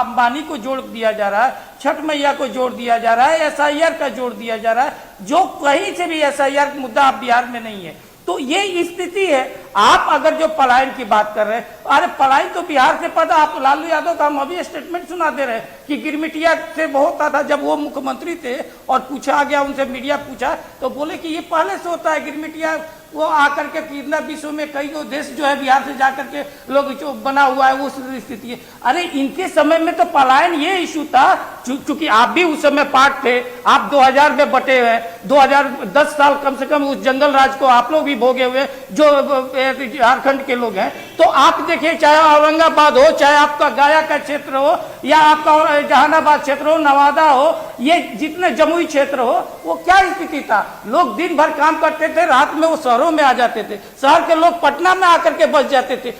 अंबानी को जोड़ दिया जा रहा है, छठ मैया को जोड़ दिया जा रहा है, एसआईआर का जोड़ दिया जा रहा है, जो कहीं से भी एसआईआर मुद्दा आप बिहार में नहीं है। तो ये स्थिति है। आप अगर जो पलायन की बात कर रहे हैं, अरे पलायन तो बिहार से पता, आप लालू यादव का हम अभी स्टेटमेंट सुना दे रहे हैं कि गिरमिटिया से बहुत था जब वो मुख्यमंत्री थे, और पूछा गया उनसे, मीडिया पूछा तो बोले कि ये पहले से होता है गिरमिटिया, वो आकर के कितना विश्व में कई देश जो है बिहार से जाकर के लोग जो बना हुआ है वो स्थिति है। अरे इनके समय में तो पलायन ये इशू था, चूंकि आप भी उस समय पार्ट थे, आप 2000 में बटे हुए, 2010 साल कम से कम उस जंगल राज को आप लोग भी भोगे हुए जो झारखंड के लोग हैं। तो आप देखिए, चाहे औरंगाबाद हो, चाहे आपका गया का क्षेत्र हो, या आपका जहानाबाद क्षेत्र हो, नवादा हो, ये जितने जमुई क्षेत्र हो, वो क्या स्थिति था। लोग दिन भर काम करते थे, रात में वो शहरों में आ जाते थे, शहर के लोग पटना में आकर के बस जाते थे,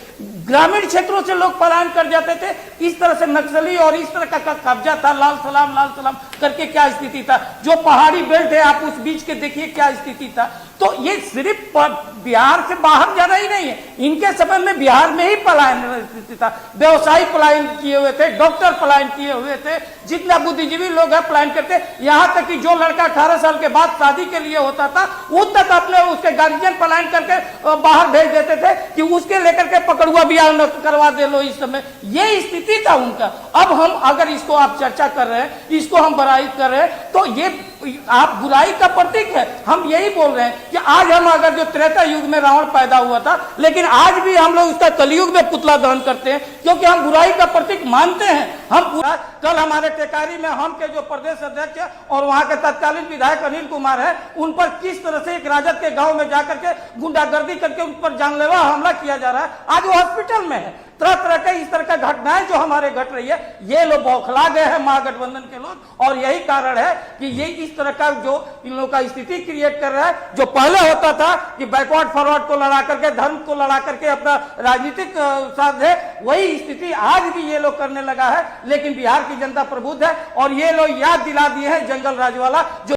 ग्रामीण क्षेत्रों से लोग पलायन कर जाते थे। इस तरह से नक्सली और इस तरह का कब्जा था, लाल सलाम करके क्या स्थिति था। जो पहाड़ी बेल्ट है, आप उस बीच के देखिए क्या स्थिति था। तो ये सिर्फ बिहार से बाहर जाना ही नहीं है, इनके समय में बिहार में ही पलायन स्थिति था। व्यवसायी पलायन किए हुए थे, डॉक्टर पलायन किए हुए थे, जितना बुद्धिजीवी लोग हैं पलायन करते। यहाँ तक कि जो लड़का 18 साल के बाद शादी के लिए होता था, वो तक अपने उसके गार्जियन पलायन करके बाहर भेज देते थे कि उसके लेकर के पकड़ुआ बियाह करवा दे लो। इस समय ये स्थिति था उनका। अब हम अगर इसको आप चर्चा कर रहे हैं, इसको हम बड़ाई कर रहे हैं, तो ये आप बुराई का प्रतीक है। हम यही बोल रहे हैं कि आज हम अगर जो त्रेता युग में रावण पैदा हुआ था, लेकिन आज भी हम लोग उसका कलयुग में पुतला दहन करते हैं, क्योंकि हम बुराई का प्रतीक मानते हैं। हम पूरा कल हमारे टेकारी में हम के जो प्रदेश अध्यक्ष और वहां के तत्कालीन विधायक अनिल कुमार है, उन पर किस तरह से एक राजद के गांव में जाकर के गुंडागर्दी करके उन पर जानलेवा हमला किया जा रहा है। आज वो हॉस्पिटल में है। तरह तरह के इस तरह का घटनाएं जो हमारे घट रही है, ये लोग बौखला गए हैं महागठबंधन के लोग, और यही कारण है कि ये इस तरह का जो इन लोगों का स्थिति क्रिएट कर रहा है। जो पहले होता था कि बैकवर्ड फॉरवर्ड को लड़ा करके, धर्म को लड़ा करके अपना राजनीतिक साध है, वही स्थिति आज भी ये लोग करने लगा है। लेकिन बिहार की जनता प्रबुद्ध है, और ये लोग याद दिला दिए हैं जंगल राज वाला जो